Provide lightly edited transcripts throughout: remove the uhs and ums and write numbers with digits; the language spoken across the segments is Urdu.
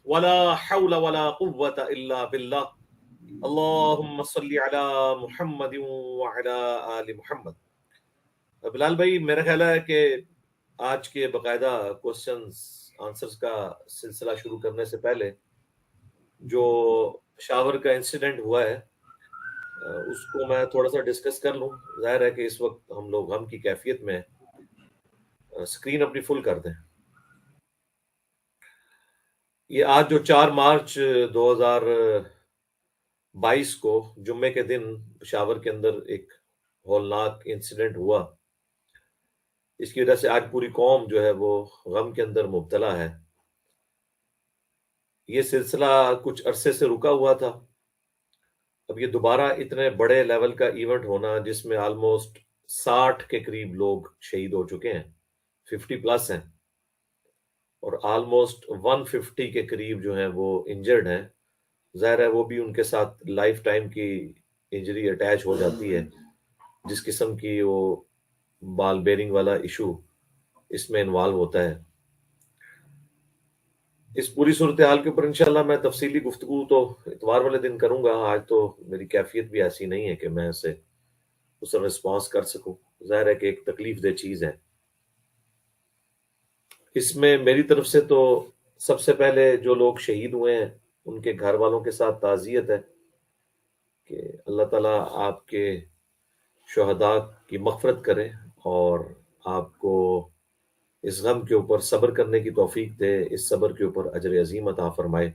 ولا حول ولا قوة الا باللہ اللہم صلی علی محمد وعلی آل محمد۔ بلال بھائی، میرا خیال ہے کہ آج کے باقاعدہ کوشچنز آنسرز کا سلسلہ شروع کرنے سے پہلے جو شاور کا انسیڈنٹ ہوا ہے اس کو میں تھوڑا سا ڈسکس کر لوں۔ ظاہر ہے کہ اس وقت ہم لوگ غم کی کیفیت میں اسکرین اپنی فل کر دیں۔ یہ آج جو 4 مارچ 2022 کو جمعے کے دن پشاور کے اندر ایک ہولناک انسیڈنٹ ہوا، اس کی وجہ سے آج پوری قوم جو ہے وہ غم کے اندر مبتلا ہے۔ یہ سلسلہ کچھ عرصے سے رکا ہوا تھا، اب یہ دوبارہ اتنے بڑے لیول کا ایونٹ ہونا جس میں آلموسٹ 60 کے قریب لوگ شہید ہو چکے ہیں، 50 پلس ہیں، اور آلموسٹ 150 کے قریب جو ہیں وہ انجرڈ ہیں۔ ظاہر ہے وہ بھی ان کے ساتھ لائف ٹائم کی انجری اٹیچ ہو جاتی ہے، جس قسم کی وہ بال بیرنگ والا ایشو اس میں انوالو ہوتا ہے۔ اس پوری صورتحال کے اوپر انشاءاللہ میں تفصیلی گفتگو تو اتوار والے دن کروں گا۔ آج تو میری کیفیت بھی ایسی نہیں ہے کہ میں اسے اس پر رسپانس کر سکوں۔ ظاہر ہے کہ ایک تکلیف دہ چیز ہے۔ اس میں میری طرف سے تو سب سے پہلے جو لوگ شہید ہوئے ہیں ان کے گھر والوں کے ساتھ تعزیت ہے کہ اللہ تعالیٰ آپ کے شہداء کی مغفرت کرے اور آپ کو اس غم کے اوپر صبر کرنے کی توفیق دے، اس صبر کے اوپر اجر عظیم عطا فرمائے،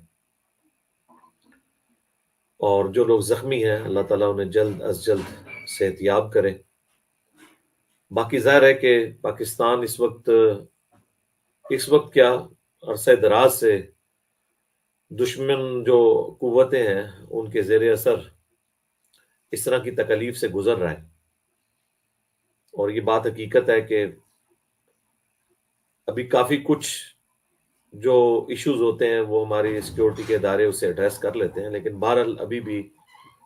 اور جو لوگ زخمی ہیں اللہ تعالیٰ انہیں جلد از جلد صحت یاب کرے۔ باقی ظاہر ہے کہ پاکستان اس وقت کیا عرصہ دراز سے دشمن جو قوتیں ہیں ان کے زیر اثر اس طرح کی تکالیف سے گزر رہا ہے، اور یہ بات حقیقت ہے کہ ابھی کافی کچھ جو ایشوز ہوتے ہیں وہ ہماری سیکیورٹی کے ادارے اسے ایڈریس کر لیتے ہیں، لیکن بہرحال ابھی بھی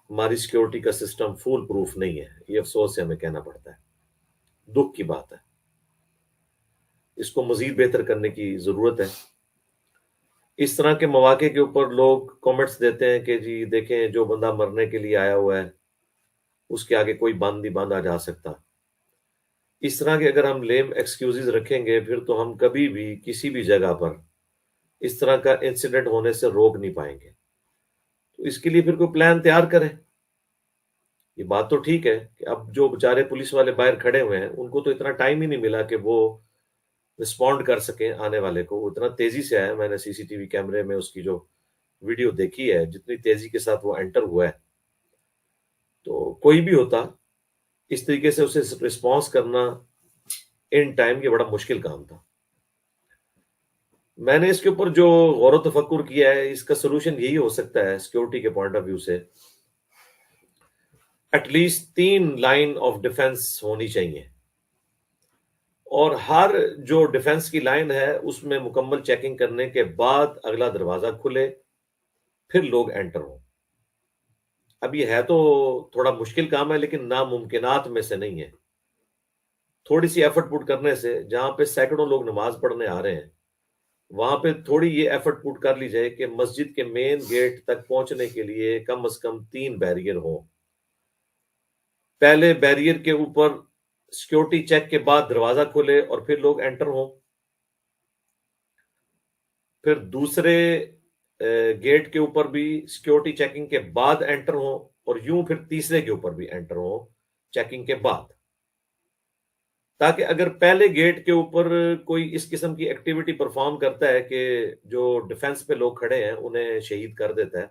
ہماری سیکیورٹی کا سسٹم فول پروف نہیں ہے۔ یہ افسوس سے ہمیں کہنا پڑتا ہے، دکھ کی بات ہے۔ اس کو مزید بہتر کرنے کی ضرورت ہے۔ اس طرح کے مواقع کے اوپر لوگ کامنٹس دیتے ہیں کہ جی دیکھیں جو بندہ مرنے کے لیے آیا ہوا ہے اس کے آگے کوئی بند نہیں باندھا جا سکتا۔ اس طرح کے اگر ہم لیم ایکسکیوزز رکھیں گے پھر تو ہم کبھی بھی کسی بھی جگہ پر اس طرح کا انسیڈنٹ ہونے سے روک نہیں پائیں گے۔ تو اس کے لیے پھر کوئی پلان تیار کریں۔ یہ بات تو ٹھیک ہے کہ اب جو بیچارے پولیس والے باہر کھڑے ہوئے ہیں ان کو تو اتنا ٹائم ہی نہیں ملا کہ وہ رسپونڈ کر سکیں آنے والے کو، وہ اتنا تیزی سے آیا۔ میں نے سی سی ٹی وی کیمرے میں اس کی جو ویڈیو دیکھی ہے، جتنی تیزی کے ساتھ وہ انٹر ہوا ہے، تو کوئی بھی ہوتا اس طریقے سے اسے رسپانس کرنا ان ٹائم یہ بڑا مشکل کام تھا۔ میں نے اس کے اوپر جو غور و تفکر کیا ہے اس کا سلوشن یہی ہو سکتا ہے سیکیورٹی کے پوائنٹ آف ویو سے، at least 3 line of defence ہونی چاہیے، اور ہر جو ڈیفنس کی لائن ہے اس میں مکمل چیکنگ کرنے کے بعد اگلا دروازہ کھلے پھر لوگ انٹر ہوں۔ اب یہ ہے تو تھوڑا مشکل کام ہے لیکن ناممکنات میں سے نہیں ہے۔ تھوڑی سی ایفرٹ پٹ کرنے سے، جہاں پہ سینکڑوں لوگ نماز پڑھنے آ رہے ہیں وہاں پہ تھوڑی یہ ایفرٹ پٹ کر لی جائے کہ مسجد کے مین گیٹ تک پہنچنے کے لیے کم از کم 3 بیریئر ہوں۔ پہلے بیریئر کے اوپر سیکیورٹی چیک کے بعد دروازہ کھولے اور پھر لوگ انٹر ہوں، پھر دوسرے گیٹ کے اوپر بھی سیکیورٹی چیکنگ کے بعد انٹر ہوں، اور یوں پھر تیسرے کے اوپر بھی انٹر ہوں چیکنگ کے بعد، تاکہ اگر پہلے گیٹ کے اوپر کوئی اس قسم کی ایکٹیویٹی پرفارم کرتا ہے کہ جو ڈیفنس پہ لوگ کھڑے ہیں انہیں شہید کر دیتا ہے،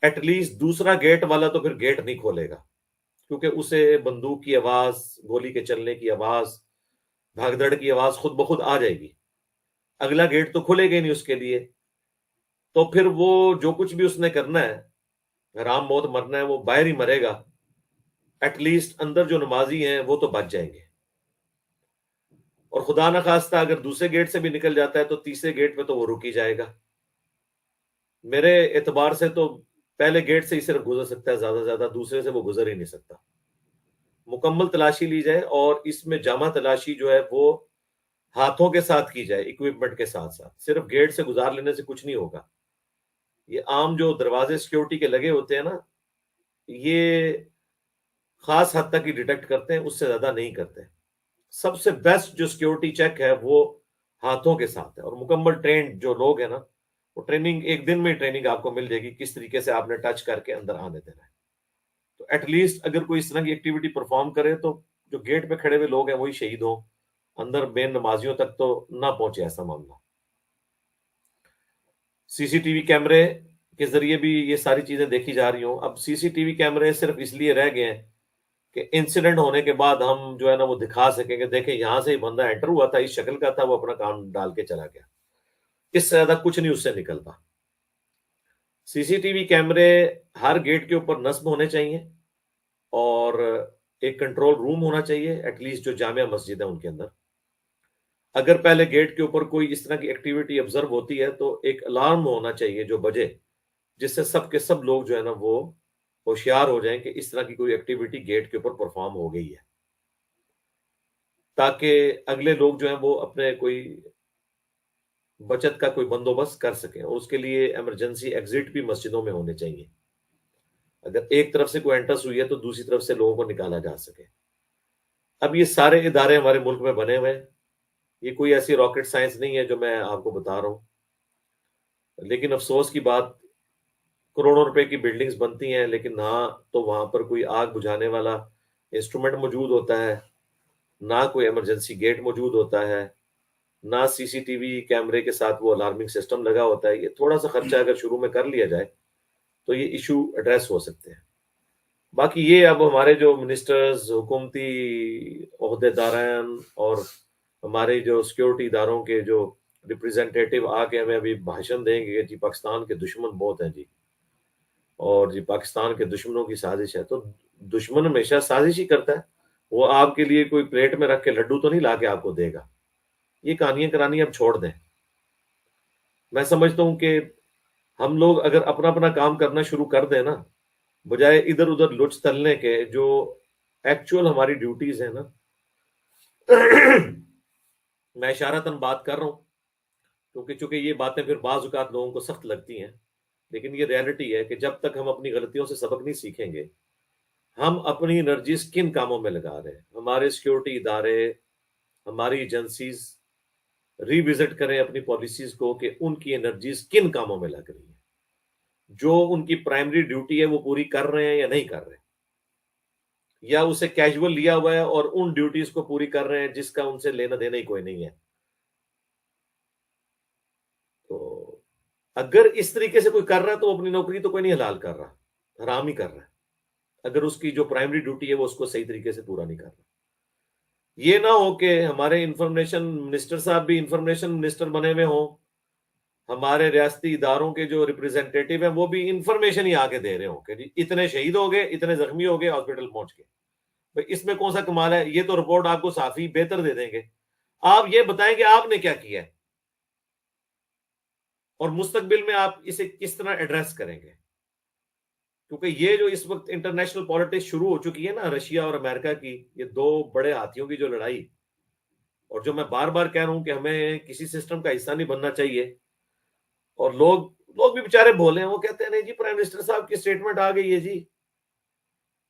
ایٹ لیسٹ دوسرا گیٹ والا تو پھر گیٹ نہیں کھولے گا، کیونکہ اسے بندوق کی آواز، گولی کے چلنے کی آواز، بھاگ دڑ کی آواز خود بخود آ جائے گی۔ اگلا گیٹ تو کھلے گا ہی نہیں اس کے لیے، تو پھر وہ جو کچھ بھی اس نے کرنا ہے، حرام موت مرنا ہے، وہ باہر ہی مرے گا۔ ایٹ لیسٹ اندر جو نمازی ہیں وہ تو بچ جائیں گے، اور خدا نخواستہ اگر دوسرے گیٹ سے بھی نکل جاتا ہے تو تیسرے گیٹ پہ تو وہ رک ہی جائے گا۔ میرے اعتبار سے تو پہلے گیٹ سے ہی صرف گزر سکتا ہے، زیادہ سے زیادہ دوسرے سے وہ گزر ہی نہیں سکتا۔ مکمل تلاشی لی جائے، اور اس میں جامع تلاشی جو ہے وہ ہاتھوں کے ساتھ کی جائے، اکوپمنٹ کے ساتھ ساتھ، صرف گیٹ سے گزار لینے سے کچھ نہیں ہوگا. یہ عام جو دروازے سیکیورٹی کے لگے ہوتے ہیں نا، یہ خاص حد تک ہی ڈیٹیکٹ کرتے ہیں، اس سے زیادہ نہیں کرتے. سب سے بیسٹ جو سیکیورٹی چیک ہے وہ ہاتھوں کے ساتھ ہے، اور مکمل ٹرینڈ جو لوگ ہیں نا، وہ ٹریننگ ایک دن میں ٹریننگ آپ کو مل جائے گی کس طریقے سے آپ نے ٹچ کر کے اندر آنے دینا ہے. تو ایٹ لیسٹ اگر کوئی اس طرح کی ایکٹیویٹی پرفارم کرے تو جو گیٹ پہ کھڑے ہوئے لوگ ہیں وہی شہید ہوں، اندر بین نمازیوں تک تو نہ پہنچے ایسا معاملہ. سی سی ٹی وی کیمرے کے ذریعے بھی یہ ساری چیزیں دیکھی جا رہی ہوں. اب سی سی ٹی وی کیمرے صرف اس لیے رہ گئے ہیں کہ انسیڈنٹ ہونے کے بعد ہم جو ہے نا وہ دکھا سکیں کہ دیکھیں یہاں سے ہی بندہ انٹر ہوا تھا، اس شکل کا تھا، وہ اپنا کام ڈال کے چلا گیا. اس سے زیادہ کچھ نہیں اس سے نکلتا. سی سی ٹی وی کیمرے ہر گیٹ کے اوپر نصب ہونے چاہیے، اور ایک کنٹرول روم ہونا چاہیے ایٹ لیسٹ جو جامع مسجد ہے ان کے اندر. اگر پہلے گیٹ کے اوپر کوئی اس طرح کی ایکٹیویٹی آبزرو ہوتی ہے تو ایک الارم ہونا چاہیے جو بجے، جس سے سب کے سب لوگ جو ہے نا وہ ہوشیار ہو جائیں کہ اس طرح کی کوئی ایکٹیویٹی گیٹ کے اوپر پرفارم ہو گئی ہے، تاکہ اگلے لوگ جو ہیں وہ اپنے کوئی بچت کا کوئی بندوبست کر سکیں. اور اس کے لیے ایمرجنسی ایگزٹ بھی مسجدوں میں ہونے چاہیے. اگر ایک طرف سے کوئی انٹرس ہوئی ہے تو دوسری طرف سے لوگوں کو نکالا جا سکے. اب یہ سارے ادارے ہمارے ملک میں بنے ہوئے ہیں، یہ کوئی ایسی راکٹ سائنس نہیں ہے جو میں آپ کو بتا رہا ہوں. لیکن افسوس کی بات، کروڑوں روپے کی بلڈنگز بنتی ہیں لیکن نہ تو وہاں پر کوئی آگ بجھانے والا انسٹرومنٹ موجود ہوتا ہے، نہ کوئی ایمرجنسی گیٹ موجود ہوتا ہے، نہ سی سی ٹی وی کیمرے کے ساتھ وہ الارمنگ سسٹم لگا ہوتا ہے. یہ تھوڑا سا خرچہ اگر شروع میں کر لیا جائے تو یہ ایشو ایڈریس ہو سکتے ہیں. باقی یہ اب ہمارے جو منسٹرز، حکومتی عہدے داران اور ہمارے جو سیکیورٹی اداروں کے جو ریپرزینٹیٹو آ کے ہمیں ابھی بھاشن دیں گے کہ جی پاکستان کے دشمن بہت ہیں جی، اور جی پاکستان کے دشمنوں کی سازش ہے. تو دشمن ہمیشہ سازش ہی کرتا ہے، وہ آپ کے لیے کوئی پلیٹ میں رکھ کے لڈو تو نہیں لا کے آپ کو دے گا. یہ کہانیاں کرانی اب چھوڑ دیں. میں سمجھتا ہوں کہ ہم لوگ اگر اپنا اپنا کام کرنا شروع کر دیں نا، بجائے ادھر ادھر لچ تلنے کے، جو ایکچوئل ہماری ڈیوٹیز ہیں نا میں اشارتاً بات کر رہا ہوں چونکہ یہ باتیں پھر بعض اوقات لوگوں کو سخت لگتی ہیں، لیکن یہ ریالٹی ہے کہ جب تک ہم اپنی غلطیوں سے سبق نہیں سیکھیں گے، ہم اپنی انرجیز کن کاموں میں لگا رہے ہیں. ہمارے سیکیورٹی ادارے، ہماری ایجنسیز ری وزٹ کریں اپنی پالیسیز کو کہ ان کی انرجیز کن کاموں میں لگ رہی ہیں، جو ان کی پرائمری ڈیوٹی ہے وہ پوری کر رہے ہیں یا نہیں کر رہے ہیں، یا اسے کیجول لیا ہوا ہے اور ان ڈیوٹیز کو پوری کر رہے ہیں جس کا ان سے لینا دینا ہی کوئی نہیں ہے. تو اگر اس طریقے سے کوئی کر رہا ہے تو اپنی نوکری تو کوئی نہیں حلال کر رہا، حرام ہی کر رہا ہے، اگر اس کی جو پرائمری ڈیوٹی ہے وہ اس کو صحیح طریقے سے پورا نہیں کر رہا. یہ نہ ہو کہ ہمارے انفارمیشن منسٹر صاحب بھی انفارمیشن منسٹر بنے ہوئے ہوں، ہمارے ریاستی اداروں کے جو ریپرزینٹیٹو ہیں وہ بھی انفارمیشن ہی آگے دے رہے ہوں کہ جی اتنے شہید ہو گئے، اتنے زخمی ہو گئے، ہاسپٹل پہنچ گئے. بھئی اس میں کون سا کمال ہے؟ یہ تو رپورٹ آپ کو صحافی بہتر دے دیں گے. آپ یہ بتائیں کہ آپ نے کیا کیا ہے اور مستقبل میں آپ اسے کس طرح ایڈریس کریں گے. کیونکہ یہ جو اس وقت انٹرنیشنل پالیٹکس شروع ہو چکی ہے نا، رشیا اور امریکہ کی، یہ دو بڑے ہاتھیوں کی جو لڑائی، اور جو میں بار بار کہہ رہا ہوں کہ ہمیں کسی سسٹم کا حصہ نہیں بننا چاہیے. اور لوگ بھی بیچارے بولے ہیں، وہ کہتے ہیں نہیں جی پرائم منسٹر صاحب کی سٹیٹمنٹ آ گئی ہے جی،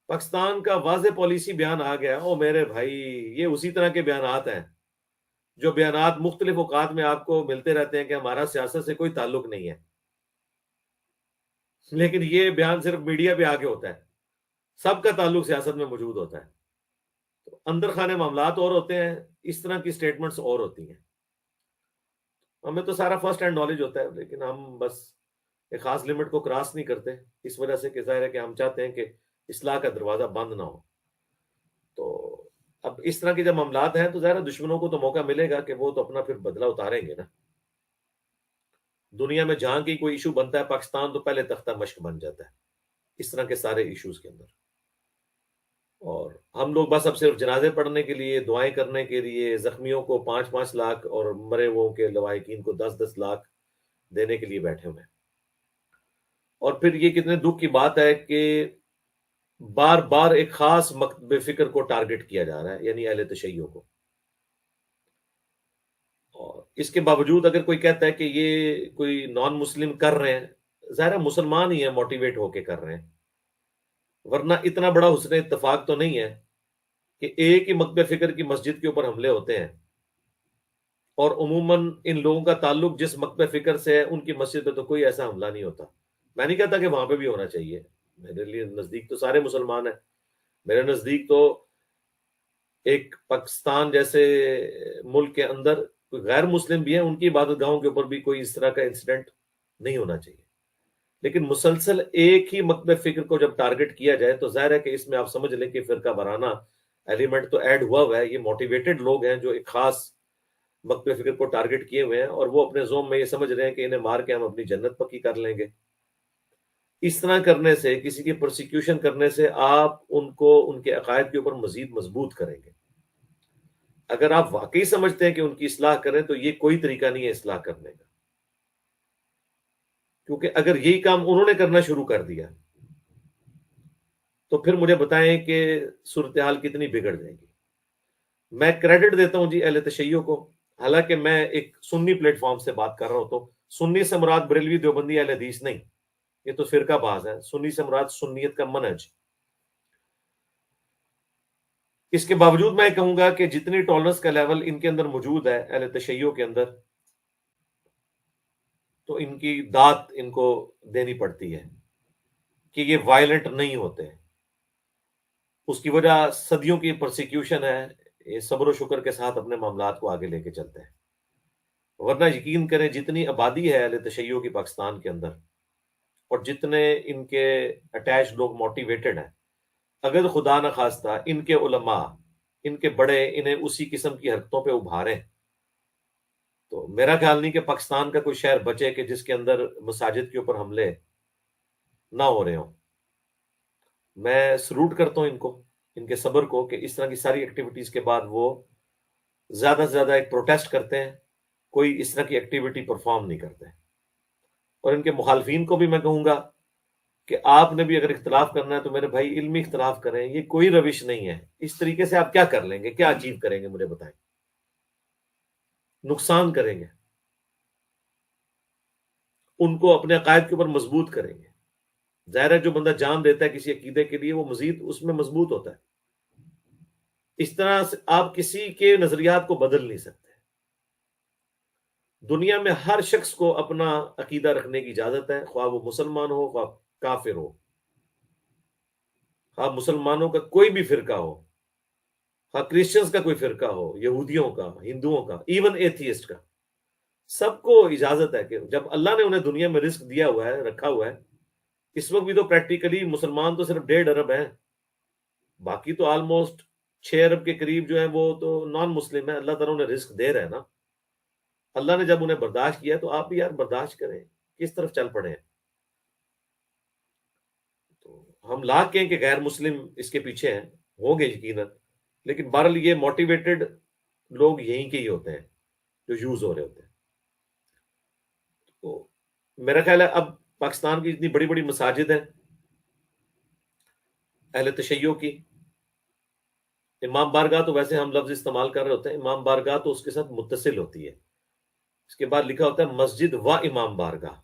پاکستان کا واضح پالیسی بیان آ گیا. او میرے بھائی، یہ اسی طرح کے بیانات ہیں جو بیانات مختلف اوقات میں آپ کو ملتے رہتے ہیں کہ ہمارا سیاست سے کوئی تعلق نہیں ہے، لیکن یہ بیان صرف میڈیا پہ آگے ہوتا ہے، سب کا تعلق سیاست میں موجود ہوتا ہے. تو اندر خانے معاملات اور ہوتے ہیں، اس طرح کی سٹیٹمنٹس اور ہوتی ہیں. ہمیں تو سارا فرسٹ ہینڈ نالج ہوتا ہے، لیکن ہم بس ایک خاص لمٹ کو کراس نہیں کرتے، اس وجہ سے کہ ظاہر ہے کہ ہم چاہتے ہیں کہ اصلاح کا دروازہ بند نہ ہو. تو اب اس طرح کے جب معاملات ہیں تو ظاہر ہے دشمنوں کو تو موقع ملے گا کہ وہ تو اپنا پھر بدلہ اتاریں گے نا. دنیا میں جہاں کی کوئی ایشو بنتا ہے پاکستان تو پہلے تختہ مشق بن جاتا ہے اس طرح کے سارے ایشوز کے اندر. اور ہم لوگ بس اب صرف جنازے پڑھنے کے لیے، دعائیں کرنے کے لیے، زخمیوں کو 5-5 لاکھ اور مرے وہ کے لواحقین کو 10-10 لاکھ دینے کے لیے بیٹھے ہوئے ہیں. اور پھر یہ کتنے دکھ کی بات ہے کہ بار بار ایک خاص مکتب فکر کو ٹارگٹ کیا جا رہا ہے، یعنی اہل تشیع کو. اس کے باوجود اگر کوئی کہتا ہے کہ یہ کوئی نان مسلم کر رہے ہیں، ظاہر ہے مسلمان ہی ہیں، موٹیویٹ ہو کے کر رہے ہیں، ورنہ اتنا بڑا حسن اتفاق تو نہیں ہے کہ ایک ہی مکتب فکر کی مسجد کے اوپر حملے ہوتے ہیں، اور عموماً ان لوگوں کا تعلق جس مکتب فکر سے ہے ان کی مسجد پہ تو کوئی ایسا حملہ نہیں ہوتا۔ میں نہیں کہتا کہ وہاں پہ بھی ہونا چاہیے، میرے لیے نزدیک تو سارے مسلمان ہیں، میرے نزدیک تو ایک پاکستان جیسے ملک کے اندر کوئی غیر مسلم بھی ہیں، ان کی عبادت گاہوں کے اوپر بھی کوئی اس طرح کا انسیڈنٹ نہیں ہونا چاہیے، لیکن مسلسل ایک ہی مکتب فکر کو جب ٹارگٹ کیا جائے تو ظاہر ہے کہ اس میں آپ سمجھ لیں کہ فرقہ وارانہ ایلیمنٹ تو ایڈ ہوا ہے، یہ موٹیویٹڈ لوگ ہیں جو ایک خاص مکتب فکر کو ٹارگٹ کیے ہوئے ہیں، اور وہ اپنے زوم میں یہ سمجھ رہے ہیں کہ انہیں مار کے ہم اپنی جنت پکی کر لیں گے۔ اس طرح کرنے سے، کسی کی پرسیکیوشن کرنے سے، آپ ان کو ان کے عقائد کے اوپر مزید مضبوط کریں گے۔ اگر آپ واقعی سمجھتے ہیں کہ ان کی اصلاح کریں تو یہ کوئی طریقہ نہیں ہے اصلاح کرنے کا، کیونکہ اگر یہی کام انہوں نے کرنا شروع کر دیا تو پھر مجھے بتائیں کہ صورتحال کتنی بگڑ جائے گی۔ میں کریڈٹ دیتا ہوں جی اہل تشیع کو، حالانکہ میں ایک سنی پلیٹ فارم سے بات کر رہا ہوں، تو سنی سے مراد بریلوی دیوبندی اہل حدیث نہیں، یہ تو فرقہ باز ہے، سنی سے مراد سنیت کا منہج۔ اس کے باوجود میں کہوں گا کہ جتنی ٹالرنس کا لیول ان کے اندر موجود ہے اہل تشیع کے اندر، تو ان کی داد ان کو دینی پڑتی ہے کہ یہ وائلنٹ نہیں ہوتے۔ اس کی وجہ صدیوں کی پرسیکیوشن ہے، یہ صبر و شکر کے ساتھ اپنے معاملات کو آگے لے کے چلتے ہیں، ورنہ یقین کریں جتنی آبادی ہے اہل تشیع کی پاکستان کے اندر، اور جتنے ان کے اٹیچ لوگ موٹیویٹڈ ہیں، اگر خدا نخواستہ ان کے علماء، ان کے بڑے انہیں اسی قسم کی حرکتوں پہ ابھاریں تو میرا خیال نہیں کہ پاکستان کا کوئی شہر بچے کہ جس کے اندر مساجد کے اوپر حملے نہ ہو رہے ہوں۔ میں سلوٹ کرتا ہوں ان کو، ان کے صبر کو، کہ اس طرح کی ساری ایکٹیویٹیز کے بعد وہ زیادہ سے زیادہ ایک پروٹیسٹ کرتے ہیں، کوئی اس طرح کی ایکٹیویٹی پرفارم نہیں کرتے۔ اور ان کے مخالفین کو بھی میں کہوں گا کہ آپ نے بھی اگر اختلاف کرنا ہے تو میرے بھائی علمی اختلاف کریں، یہ کوئی روش نہیں ہے۔ اس طریقے سے آپ کیا کر لیں گے، کیا اچیو کریں گے، مجھے بتائیں؟ نقصان کریں گے، ان کو اپنے عقائد کے اوپر مضبوط کریں گے۔ ظاہر ہے جو بندہ جان دیتا ہے کسی عقیدے کے لیے وہ مزید اس میں مضبوط ہوتا ہے۔ اس طرح سے آپ کسی کے نظریات کو بدل نہیں سکتے۔ دنیا میں ہر شخص کو اپنا عقیدہ رکھنے کی اجازت ہے، خواہ وہ مسلمان ہو، خواہ کافر ہو، خواہ مسلمانوں کا کوئی بھی فرقہ ہو، خواہ کرسچنز کا کوئی فرقہ ہو، یہودیوں کا، ہندوؤں کا، ایون ایتھیسٹ کا، سب کو اجازت ہے کہ جب اللہ نے انہیں دنیا میں رزق دیا ہوا ہے، رکھا ہوا ہے۔ اس وقت بھی تو پریکٹیکلی مسلمان تو صرف 1.5 ارب ہیں، باقی تو آلموسٹ 6 ارب کے قریب جو ہیں وہ تو نان مسلم ہیں۔ اللہ تعالیٰ انہیں رزق دے رہے ہیں نا، اللہ نے جب انہیں برداشت کیا تو آپ بھی یار برداشت کریں، کس طرف چل پڑے ہیں؟ تو ہم لاکھ کہیں کہ غیر مسلم اس کے پیچھے ہیں، ہوں گے یقیناً، لیکن بہرحال یہ موٹیویٹڈ لوگ یہیں کے ہی ہوتے ہیں جو یوز ہو رہے ہوتے ہیں۔ تو میرا خیال ہے اب پاکستان کی اتنی بڑی بڑی مساجد ہیں اہل تشیع کی، امام بارگاہ تو ویسے ہم لفظ استعمال کر رہے ہوتے ہیں، امام بارگاہ تو اس کے ساتھ متصل ہوتی ہے، اس کے بعد لکھا ہوتا ہے مسجد و امام بارگاہ۔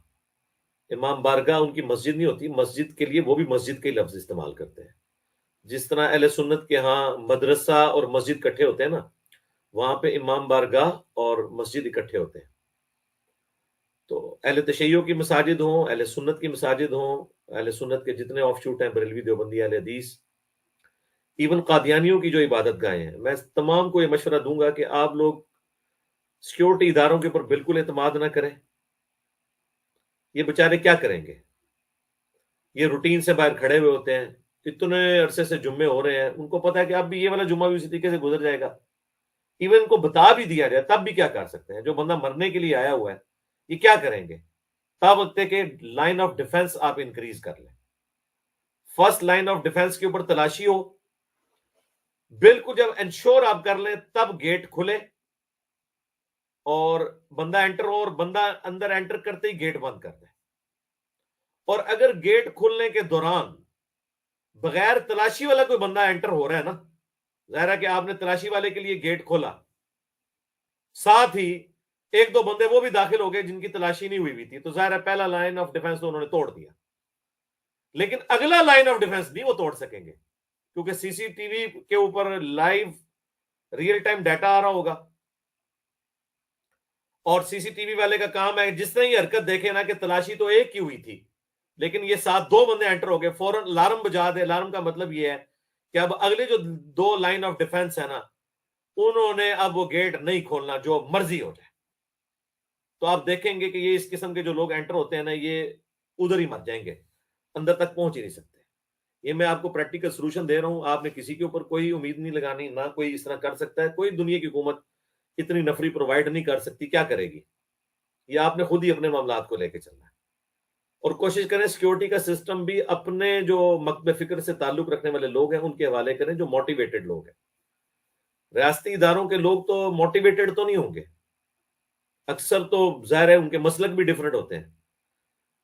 امام بارگاہ ان کی مسجد نہیں ہوتی، مسجد کے لیے وہ بھی مسجد کے لفظ استعمال کرتے ہیں۔ جس طرح اہل سنت کے ہاں مدرسہ اور مسجد اکٹھے ہوتے ہیں نا، وہاں پہ امام بارگاہ اور مسجد اکٹھے ہوتے ہیں۔ تو اہل تشیع کی مساجد ہوں، اہل سنت کی مساجد ہوں، اہل سنت کے جتنے آف شوٹ ہیں، بریلوی دیوبندی اہل حدیث، ایون قادیانیوں کی جو عبادت گاہیں ہیں، میں تمام کو یہ مشورہ دوں گا کہ آپ لوگ سیکیورٹی اداروں کے اوپر بالکل اعتماد نہ کریں۔ یہ بیچارے کیا کریں گے؟ یہ روٹین سے باہر کھڑے ہوئے ہوتے ہیں، اتنے عرصے سے جمعے ہو رہے ہیں، ان کو پتا ہے کہ اب بھی یہ والا جمعہ بھی اسی طریقے سے گزر جائے گا۔ ایون ان کو بتا بھی دیا جائے تب بھی کیا کر سکتے ہیں؟ جو بندہ مرنے کے لیے آیا ہوا ہے یہ کیا کریں گے؟ تب وقت ہے کہ لائن آف ڈیفنس آپ انکریز کر لیں، فرسٹ لائن آف ڈیفنس کے اوپر تلاشی ہو، بالکل جب انشور آپ کر لیں تب گیٹ کھلے اور بندہ انٹر ہو، اور بندہ اندر انٹر کرتے ہی گیٹ بند کر دیں۔ اور اگر گیٹ کھلنے کے دوران بغیر تلاشی والا کوئی بندہ انٹر ہو رہا ہے نا، ظاہر ہے کہ آپ نے تلاشی والے کے لیے گیٹ کھولا، ساتھ ہی ایک دو بندے وہ بھی داخل ہو گئے جن کی تلاشی نہیں ہوئی تھی، تو ظاہر ہے پہلا لائن آف ڈیفenس تو انہوں نے توڑ دیا، لیکن اگلا لائن آف ڈیفenس نہیں وہ توڑ سکیں گے، کیونکہ سی سی ٹی وی کے اوپر لائیو ریئل ٹائم ڈیٹا آ رہا ہوگا، اور سی سی ٹی وی والے کا کام ہے جس نے یہ حرکت دیکھے نا کہ تلاشی تو ایک کی ہوئی تھی، لیکن یہ ساتھ دو بندے انٹر ہو گئے، فوراً الارم بجا دے۔ الارم کا مطلب یہ ہے کہ اب اگلے جو دو لائن آف ڈیفenس ہے نا، انہوں نے اب وہ گیٹ نہیں کھولنا، جو مرضی ہو جائے۔ تو آپ دیکھیں گے کہ یہ اس قسم کے جو لوگ انٹر ہوتے ہیں نا، یہ ادھر ہی مر جائیں گے، اندر تک پہنچ ہی نہیں سکتے۔ یہ میں آپ کو پریکٹیکل سولوشن دے رہا ہوں، آپ نے کسی کے اوپر کوئی امید نہیں لگانی، نہ کوئی اس طرح کر سکتا ہے، کوئی دنیا کی حکومت اتنی نفری پرووائڈ نہیں کر سکتی، کیا کرے گی؟ یہ آپ نے خود ہی اپنے معاملات کو لے کے چلنا ہے، اور کوشش کریں سیکیورٹی کا سسٹم بھی اپنے جو مکتب فکر سے تعلق رکھنے والے لوگ ہیں ان کے حوالے کریں، جو موٹیویٹڈ لوگ ہیں۔ ریاستی اداروں کے لوگ تو موٹیویٹڈ تو نہیں ہوں گے، اکثر تو ظاہر ہے ان کے مسلک بھی ڈیفرنٹ ہوتے ہیں۔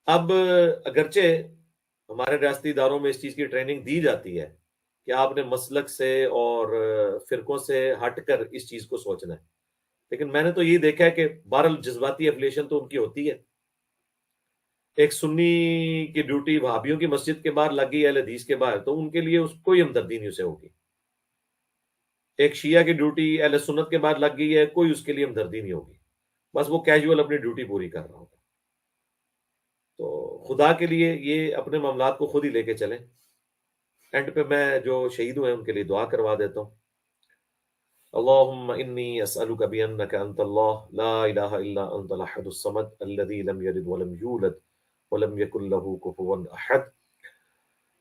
اب اگرچہ ہمارے ریاستی اداروں میں اس چیز کی ٹریننگ دی جاتی ہے کہ آپ نے مسلک سے اور فرقوں سے ہٹ کر اس چیز کو سوچنا ہے، لیکن میں نے تو یہ دیکھا ہے کہ بہرحال جذباتی افیلیشن تو ان کی ہوتی ہے۔ ایک سنی کی ڈیوٹی وہابیوں کی مسجد کے باہر لگ گئی اہل حدیث کے باہر، تو ان کے لیے اس کوئی ہمدردی نہیں اسے ہوگی۔ ایک شیعہ کی ڈیوٹی اہل سنت کے باہر لگ گئی ہے، کوئی اس کے لیے ہمدردی نہیں ہوگی، بس وہ کیجول اپنی ڈیوٹی پوری کر رہا ہوگا۔ تو خدا کے لیے یہ اپنے معاملات کو خود ہی لے کے چلیں۔ اینڈ پہ میں جو شہید ہوئے ہیں ان کے لیے دعا کروا دیتا ہوں۔ اللہم انی اسألک بانک انت اللہ لا الہ الا انت الاحد الصمد الذی لم یلد ولم یولد ولم یکن له کفوا احد۔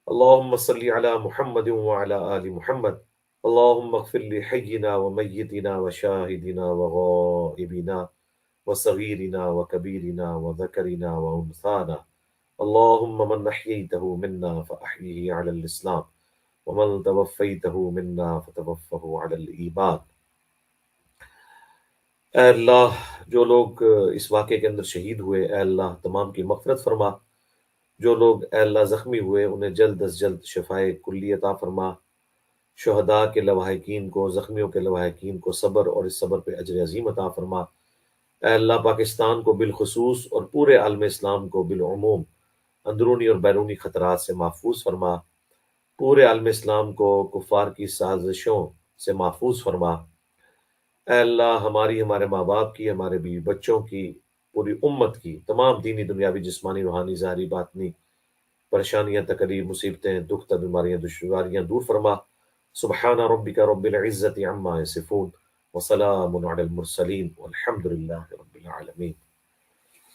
اللہم صلی علی محمد وعلی آل محمد۔ اللہم اغفر لحینا ومیتنا وشاہدنا وغائبنا وصغیرنا وکبیرنا وذکرنا وانثانا۔ اللہم من احییتہ منا فاحیہ علی الاسلام ومن توفیتہ منا فتوفہ علی الایمان۔ اے اللہ، جو لوگ اس واقعے کے اندر شہید ہوئے، اے اللہ تمام کی مغفرت فرما۔ جو لوگ اے اللہ زخمی ہوئے انہیں جلد از جلد شفائے کلی عطا فرما۔ شہداء کے لواحقین کو، زخمیوں کے لواحقین کو صبر، اور اس صبر پہ اجر عظیم عطا فرما۔ اے اللہ پاکستان کو بالخصوص اور پورے عالم اسلام کو بالعموم اندرونی اور بیرونی خطرات سے محفوظ فرما۔ پورے عالم اسلام کو کفار کی سازشوں سے محفوظ فرما۔ اے اللہ ہماری، ہمارے ماں باپ کی، ہمارے بیوی بچوں کی، پوری امت کی تمام دینی، دنیاوی، جسمانی، روحانی، ظاہری، باطنی پریشانیاں، تکلیف، مصیبتیں، دکھ، بیماریاں، دشواریاں دور فرما۔ سبحان ربک رب العزت عما یصفون وسلام علی المرسلین والحمد للہ رب العالمین۔